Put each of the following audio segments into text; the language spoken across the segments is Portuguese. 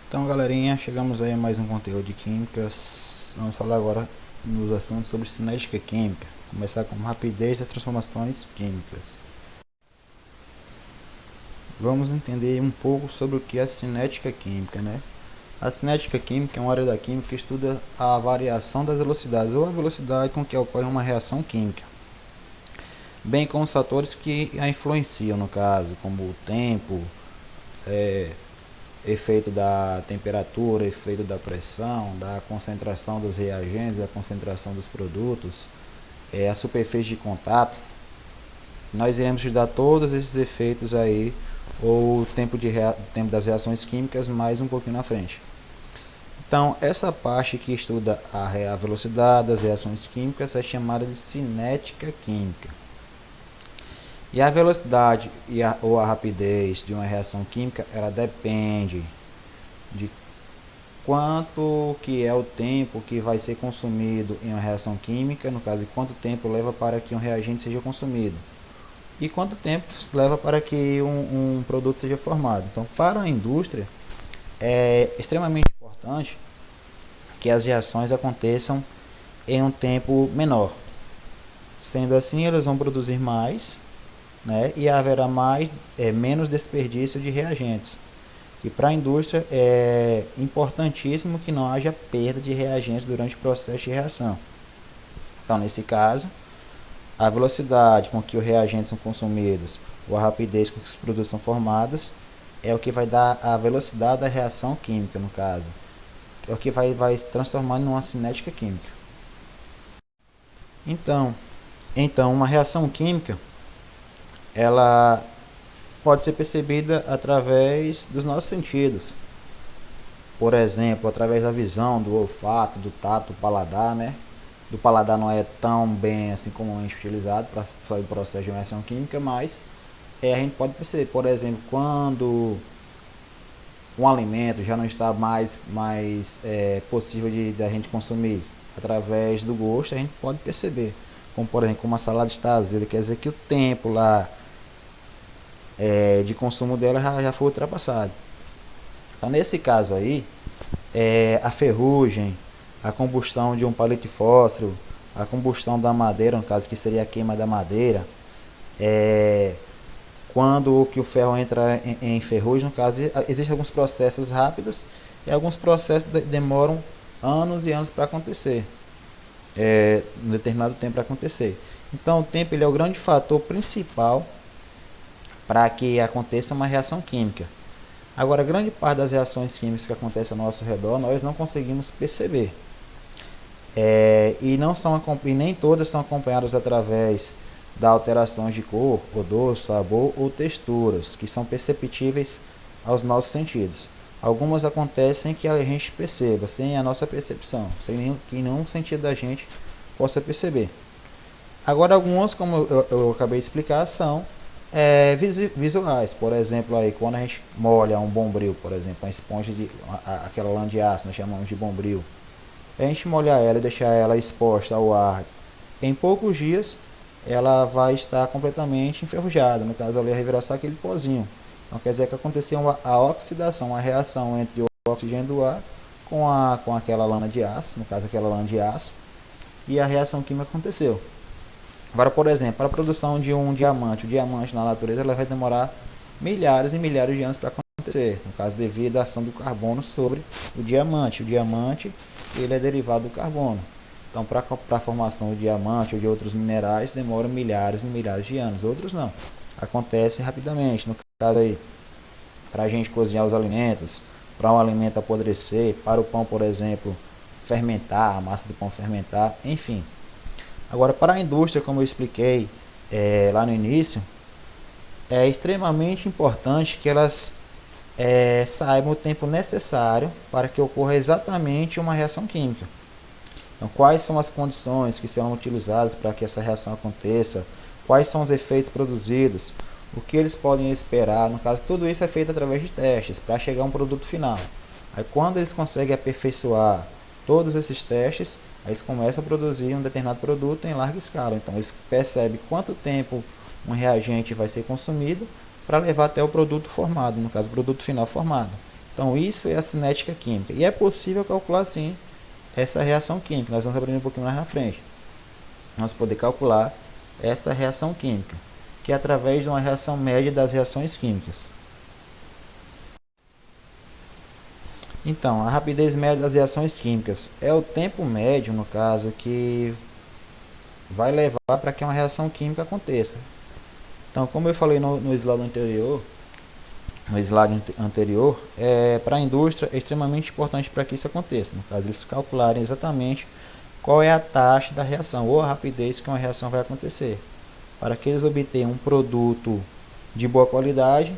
Então, galerinha, chegamos aí a mais um conteúdo de químicas. Vamos falar agora nos assuntos sobre cinética química. Começar com rapidez das transformações químicas. Vamos entender um pouco sobre o que é a cinética química, né? A cinética química é uma área da química que estuda a variação das velocidades ou a velocidade com que ocorre uma reação química, bem como os fatores que a influenciam, no caso, como o tempo, efeito da temperatura, efeito da pressão, da concentração dos reagentes, a concentração dos produtos, a superfície de contato. Nós iremos estudar todos esses efeitos aí, ou o tempo das reações químicas, mais um pouquinho na frente. Então, essa parte que estuda a velocidade das reações químicas é chamada de cinética química. E a velocidade ou a rapidez de uma reação química, ela depende de quanto que é o tempo que vai ser consumido em uma reação química, no caso de quanto tempo leva para que um reagente seja consumido e quanto tempo leva para que um produto seja formado. Então, para a indústria, é extremamente importante que as reações aconteçam em um tempo menor. Sendo assim, elas vão produzir mais, né, e haverá menos desperdício de reagentes. E para a indústria é importantíssimo que não haja perda de reagentes durante o processo de reação. Então, nesse caso, a velocidade com que os reagentes são consumidos ou a rapidez com que os produtos são formados é o que vai dar a velocidade da reação química, no caso. É o que vai transformando numa cinética química. Então, uma reação química, ela pode ser percebida através dos nossos sentidos. Por exemplo, através da visão, do olfato, do tato, do paladar, né? Do paladar não é tão bem assim comumente utilizado para fazer o processo de reação química, mas a gente pode perceber, por exemplo, quando um alimento já não está mais possível de a gente consumir através do gosto, a gente pode perceber. Como, por exemplo, como a salada está azeda, quer dizer que o tempo lá de consumo dela já foi ultrapassado. Então, nesse caso aí, a ferrugem, a combustão de um palito de fósforo, a combustão da madeira, no caso que seria a queima da madeira, quando que o ferro entra em ferrugem, no caso, existem alguns processos rápidos e alguns processos demoram anos e anos para acontecer, um determinado tempo para acontecer. Então, o tempo ele é o grande fator principal para que aconteça uma reação química. Agora, grande parte das reações químicas que acontecem ao nosso redor, nós não conseguimos perceber. E nem todas são acompanhadas através das alterações de cor, odor, sabor ou texturas, que são perceptíveis aos nossos sentidos. Algumas acontecem que a gente perceba, sem a nossa percepção, sem que nenhum sentido da gente possa perceber. Agora, algumas, como eu acabei de explicar, são visuais. Por exemplo, aí, quando a gente molha um bombril, por exemplo, uma esponja, aquela lã de aço, nós chamamos de bombril, a gente molhar ela e deixar ela exposta ao ar, em poucos dias ela vai estar completamente enferrujada. No caso ali, vai virar só aquele pozinho. Então quer dizer que aconteceu a oxidação, a reação entre o oxigênio do ar com aquela lã de aço, no caso aquela lã de aço, e a reação química aconteceu. Agora, por exemplo, para a produção de um diamante, o diamante na natureza ela vai demorar milhares e milhares de anos para acontecer, no caso devido à ação do carbono sobre o diamante. O diamante ele é derivado do carbono. Então, para a formação do diamante ou de outros minerais, demora milhares e milhares de anos. Outros não. Acontece rapidamente. No caso aí, para a gente cozinhar os alimentos, para um alimento apodrecer, para o pão, por exemplo, fermentar, a massa do pão fermentar, enfim. Agora, para a indústria, como eu expliquei lá no início, é extremamente importante que elas saibam o tempo necessário para que ocorra exatamente uma reação química. Então, quais são as condições que serão utilizadas para que essa reação aconteça, quais são os efeitos produzidos, o que eles podem esperar. No caso, tudo isso é feito através de testes para chegar a um produto final. Aí, quando eles conseguem aperfeiçoar todos esses testes, aí eles começam a produzir um determinado produto em larga escala. Então, eles percebem quanto tempo um reagente vai ser consumido para levar até o produto formado, no caso, o produto final formado. Então isso é a cinética química. E é possível calcular sim essa reação química. Nós vamos aprender um pouquinho mais na frente. Nós poder calcular essa reação química, que é através de uma reação média das reações químicas. Então, a rapidez média das reações químicas é o tempo médio, no caso, que vai levar para que uma reação química aconteça. Então, como eu falei no slide anterior, para a indústria é extremamente importante para que isso aconteça. No caso, eles calcularem exatamente qual é a taxa da reação ou a rapidez que uma reação vai acontecer, para que eles obtenham um produto de boa qualidade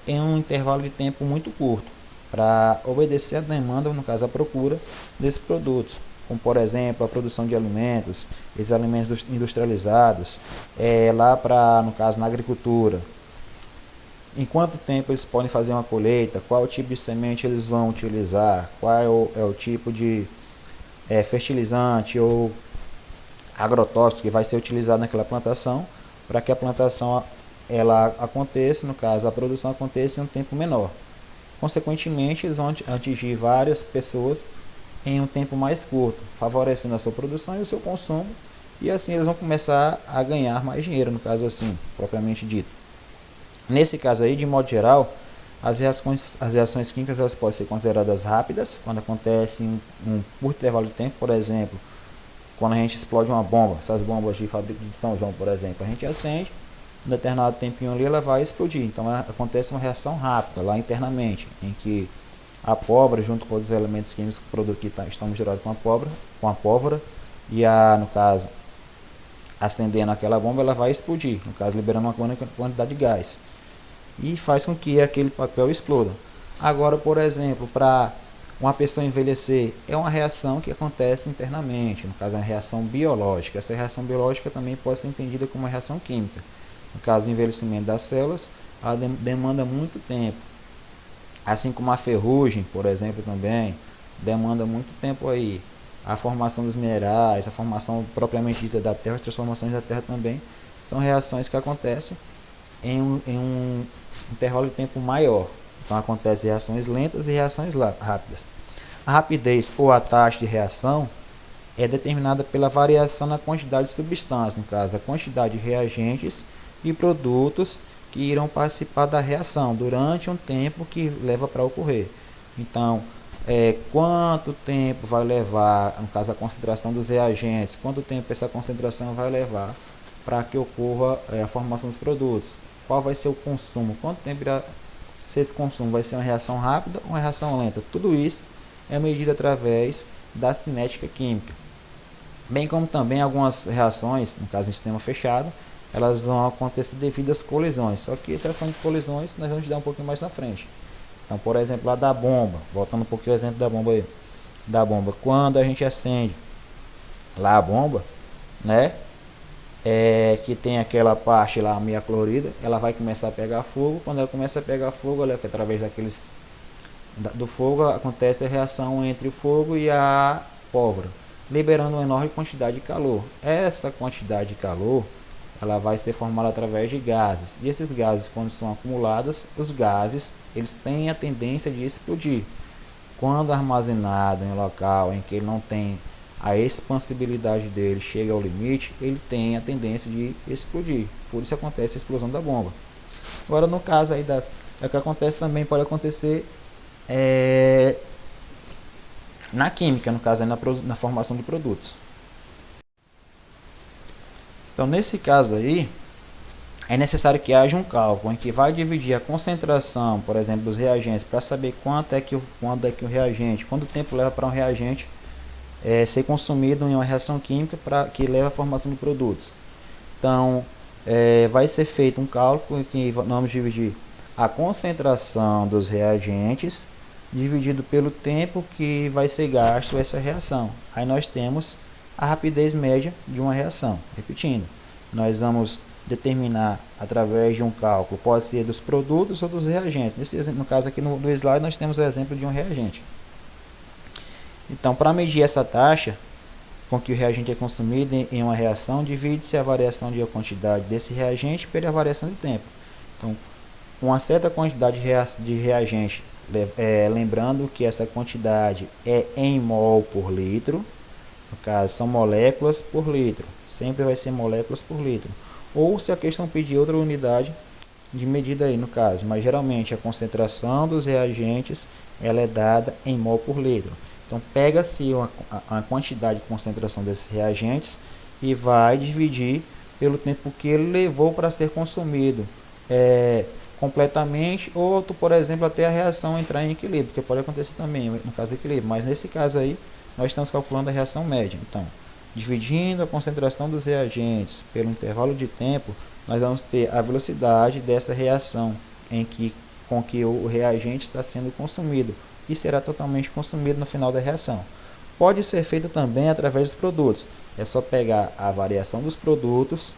em um intervalo de tempo muito curto, para obedecer à demanda, no caso a procura desses produtos, como por exemplo a produção de alimentos, esses alimentos industrializados, lá para, no caso, na agricultura. Em quanto tempo eles podem fazer uma colheita, qual tipo de semente eles vão utilizar, qual é o tipo de fertilizante ou agrotóxico que vai ser utilizado naquela plantação, para que a plantação ela aconteça, no caso a produção aconteça em um tempo menor. Consequentemente, eles vão atingir várias pessoas em um tempo mais curto, favorecendo a sua produção e o seu consumo, e assim eles vão começar a ganhar mais dinheiro, no caso assim, propriamente dito. Nesse caso aí, de modo geral, as reações químicas elas podem ser consideradas rápidas, quando acontecem em um curto intervalo de tempo. Por exemplo, quando a gente explode uma bomba, essas bombas de fábrica de São João, por exemplo, a gente acende, um determinado tempinho ali ela vai explodir. Então acontece uma reação rápida lá internamente, em que a pólvora, junto com os elementos químicos do produto que estão misturados com a pólvora, e no caso, acendendo aquela bomba, ela vai explodir, no caso, liberando uma quantidade de gás, e faz com que aquele papel exploda. Agora, por exemplo, para uma pessoa envelhecer, é uma reação que acontece internamente, no caso, é uma reação biológica. Essa reação biológica também pode ser entendida como uma reação química. No caso do envelhecimento das células, ela demanda muito tempo. Assim como a ferrugem, por exemplo, também demanda muito tempo aí. A formação dos minerais, a formação propriamente dita da Terra, as transformações da Terra também são reações que acontecem em um intervalo de tempo maior. Então acontecem reações lentas e reações rápidas. A rapidez ou a taxa de reação é determinada pela variação na quantidade de substância, no caso, a quantidade de reagentes e produtos que irão participar da reação durante um tempo que leva para ocorrer. Então, quanto tempo vai levar, no caso, a concentração dos reagentes, quanto tempo essa concentração vai levar para que ocorra a formação dos produtos, qual vai ser o consumo, quanto tempo irá ser esse consumo, vai ser uma reação rápida ou uma reação lenta. Tudo isso é medido através da cinética química. Bem como também algumas reações, no caso em sistema fechado, elas vão acontecer devido às colisões. Só que essa ação de colisões nós vamos dar um pouquinho mais na frente. Então, por exemplo, lá da bomba, voltando um pouquinho ao exemplo da bomba aí. Da bomba, quando a gente acende lá a bomba, né? Que tem aquela parte lá meio colorida, ela vai começar a pegar fogo. Quando ela começa a pegar fogo, através do fogo acontece a reação entre o fogo e a pólvora, liberando uma enorme quantidade de calor. Essa quantidade de calor ela vai ser formada através de gases, e esses gases, quando são acumulados, os gases eles têm a tendência de explodir. Quando armazenado em um local em que ele não tem a expansibilidade dele, chega ao limite, ele tem a tendência de explodir. Por isso acontece a explosão da bomba. Agora, no caso aí o que acontece também pode acontecer na química, no caso aí na formação de produtos. Então, nesse caso aí, é necessário que haja um cálculo em que vai dividir a concentração, por exemplo, dos reagentes, para saber quanto é que o reagente, quanto tempo leva para um reagente ser consumido em uma reação química que leva à formação de produtos. Então, vai ser feito um cálculo em que vamos dividir a concentração dos reagentes dividido pelo tempo que vai ser gasto essa reação. Aí nós temos a rapidez média de uma reação. Repetindo, nós vamos determinar através de um cálculo, pode ser dos produtos ou dos reagentes. No caso aqui no slide nós temos o exemplo de um reagente. Então, para medir essa taxa com que o reagente é consumido em uma reação, divide-se a variação de quantidade desse reagente pela variação de tempo. Então, uma certa quantidade de reagente Lembrando que essa quantidade é em mol por litro, no caso são moléculas por litro, sempre vai ser moléculas por litro. Ou se a questão pedir outra unidade de medida aí no caso, mas geralmente a concentração dos reagentes ela é dada em mol por litro. Então pega-se a quantidade de concentração desses reagentes e vai dividir pelo tempo que ele levou para ser consumido completamente, ou por exemplo até a reação entrar em equilíbrio, que pode acontecer também no caso de equilíbrio, mas nesse caso aí nós estamos calculando a reação média. Então, dividindo a concentração dos reagentes pelo intervalo de tempo, nós vamos ter a velocidade dessa reação com que o reagente está sendo consumido e será totalmente consumido no final da reação. Pode ser feito também através dos produtos. É só pegar a variação dos produtos,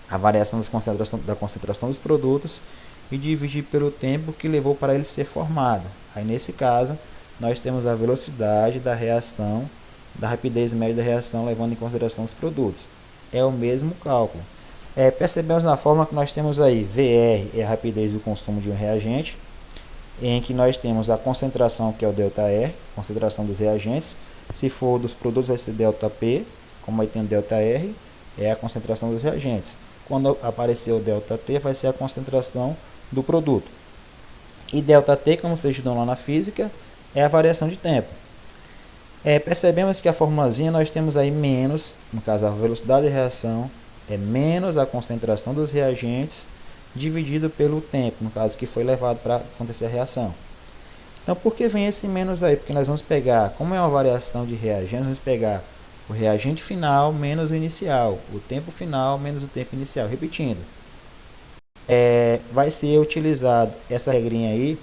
a variação da concentração dos produtos e dividir pelo tempo que levou para ele ser formado. Aí nesse caso, nós temos a velocidade da reação, da rapidez média da reação, levando em consideração os produtos. É o mesmo cálculo. Percebemos na forma que nós temos aí, VR é a rapidez do consumo de um reagente, em que nós temos a concentração, que é o ΔR, concentração dos reagentes. Se for dos produtos, vai ser ΔP, como aí tem o ΔR, é a concentração dos reagentes. Quando aparecer o ΔT, vai ser a concentração do produto. E ΔT, como vocês estudam lá na física, é a variação de tempo. Percebemos que a formulazinha nós temos aí menos, no caso a velocidade de reação, é menos a concentração dos reagentes dividido pelo tempo, no caso que foi levado para acontecer a reação. Então, por que vem esse menos aí? Porque nós vamos pegar, como é uma variação de reagentes, vamos pegar o reagente final menos o inicial, o tempo final menos o tempo inicial. Repetindo, vai ser utilizado essa regrinha aí,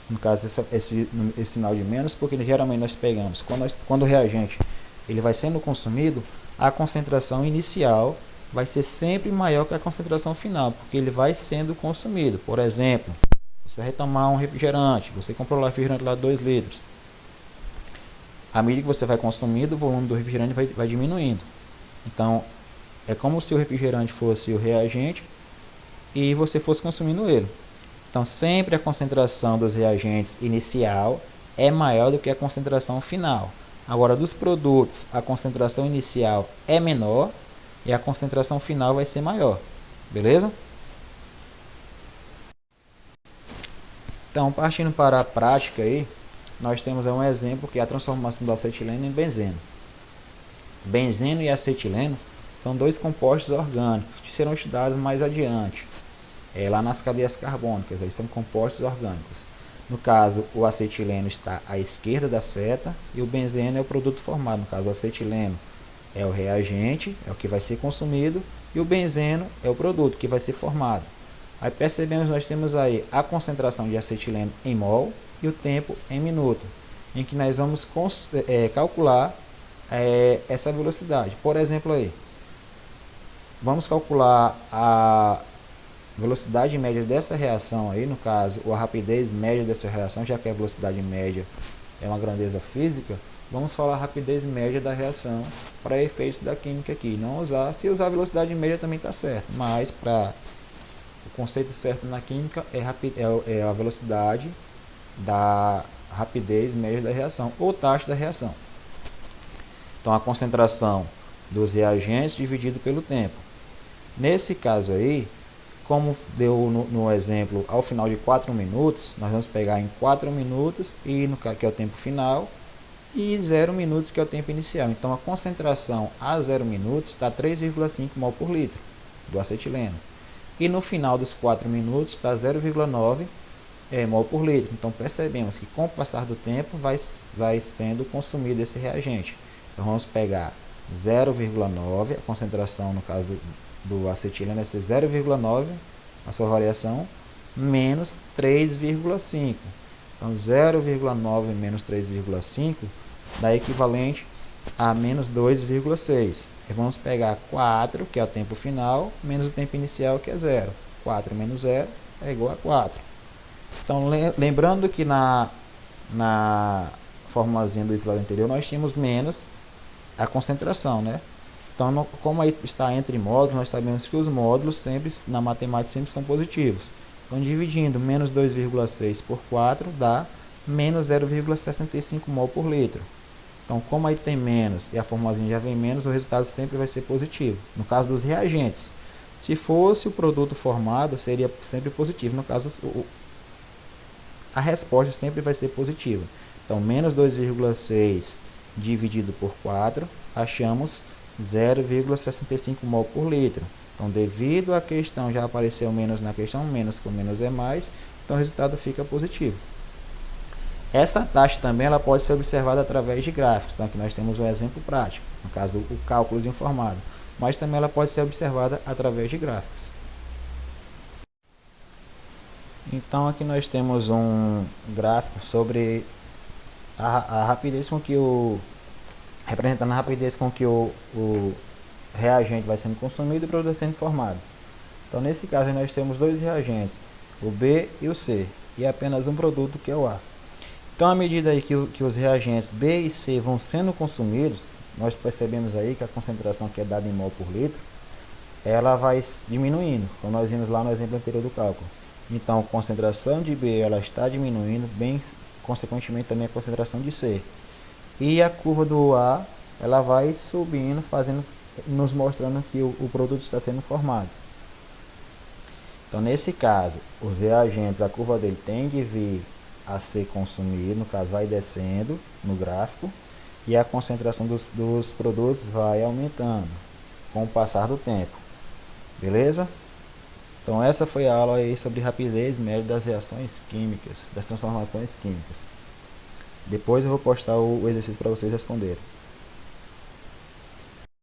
no caso esse sinal de menos, porque geralmente nós pegamos, quando o reagente ele vai sendo consumido, a concentração inicial vai ser sempre maior que a concentração final, porque ele vai sendo consumido. Por exemplo, você vai tomar um refrigerante, você comprou lá refrigerante lá 2 litros. À medida que você vai consumindo, o volume do refrigerante vai diminuindo. Então, é como se o refrigerante fosse o reagente e você fosse consumindo ele. Então, sempre a concentração dos reagentes inicial é maior do que a concentração final. Agora, dos produtos, a concentração inicial é menor e a concentração final vai ser maior. Beleza? Então, partindo para a prática aí, nós temos um exemplo que é a transformação do acetileno em benzeno. Benzeno e acetileno são dois compostos orgânicos que serão estudados mais adiante, lá nas cadeias carbônicas, aí são compostos orgânicos. No caso, o acetileno está à esquerda da seta e o benzeno é o produto formado. No caso, o acetileno é o reagente, é o que vai ser consumido, e o benzeno é o produto que vai ser formado. Aí percebemos que nós temos aí a concentração de acetileno em mol e o tempo em minuto, em que nós vamos calcular essa velocidade. Por exemplo, aí, vamos calcular a velocidade média dessa reação aí, no caso, a rapidez média dessa reação, já que a velocidade média é uma grandeza física, vamos falar a rapidez média da reação para efeitos da química aqui. Se usar a velocidade média também está certo, mas para o conceito certo na química é a velocidade da rapidez média da reação, ou taxa da reação. Então, a concentração dos reagentes dividido pelo tempo. Nesse caso aí, como deu no exemplo, ao final de 4 minutos, nós vamos pegar em 4 minutos, que é o tempo final, e 0 minutos, que é o tempo inicial. Então, a concentração a 0 minutos está 3,5 mol por litro do acetileno. E no final dos 4 minutos está 0,9 mol por litro. Então, percebemos que com o passar do tempo vai sendo consumido esse reagente. Então, vamos pegar 0,9, a concentração no caso do acetileno vai ser 0,9, a sua variação, menos 3,5. Então, 0,9 menos 3,5 dá equivalente a menos 2,6. E vamos pegar 4, que é o tempo final, menos o tempo inicial, que é 0. 4 menos 0 é igual a 4. Então, lembrando que na formulazinha do slide anterior, nós tínhamos menos a concentração, né? Então, como aí está entre módulos, nós sabemos que os módulos sempre, na matemática, sempre são positivos. Então, dividindo menos 2,6 por 4 dá menos 0,65 mol por litro. Então, como aí tem menos e a formulazinha já vem menos, o resultado sempre vai ser positivo. No caso dos reagentes, se fosse o produto formado, seria sempre positivo. No caso, a resposta sempre vai ser positiva. Então, menos 2,6 dividido por 4, achamos 0,65 mol por litro. Então, devido à questão já apareceu menos na questão, menos com menos é mais, então o resultado fica positivo. Essa taxa também ela pode ser observada através de gráficos. Então, aqui nós temos um exemplo prático, no caso o cálculo informado, mas também ela pode ser observada através de gráficos. Então, aqui nós temos um gráfico sobre a rapidez com que representando a rapidez com que o reagente vai sendo consumido e o produto sendo formado. Então, nesse caso, nós temos dois reagentes, o B e o C, e apenas um produto que é o A. Então, à medida aí que os reagentes B e C vão sendo consumidos, nós percebemos aí que a concentração que é dada em mol por litro, ela vai diminuindo, como nós vimos lá no exemplo anterior do cálculo. Então, a concentração de B ela está diminuindo, bem consequentemente também a concentração de C. E a curva do A ela vai subindo, nos mostrando que o produto está sendo formado. Então, nesse caso, os reagentes, a curva dele tem de vir a ser consumido, no caso vai descendo no gráfico, e a concentração dos produtos vai aumentando com o passar do tempo. Beleza? Então essa foi a aula aí sobre rapidez média das reações químicas, das transformações químicas. Depois eu vou postar o exercício para vocês responderem.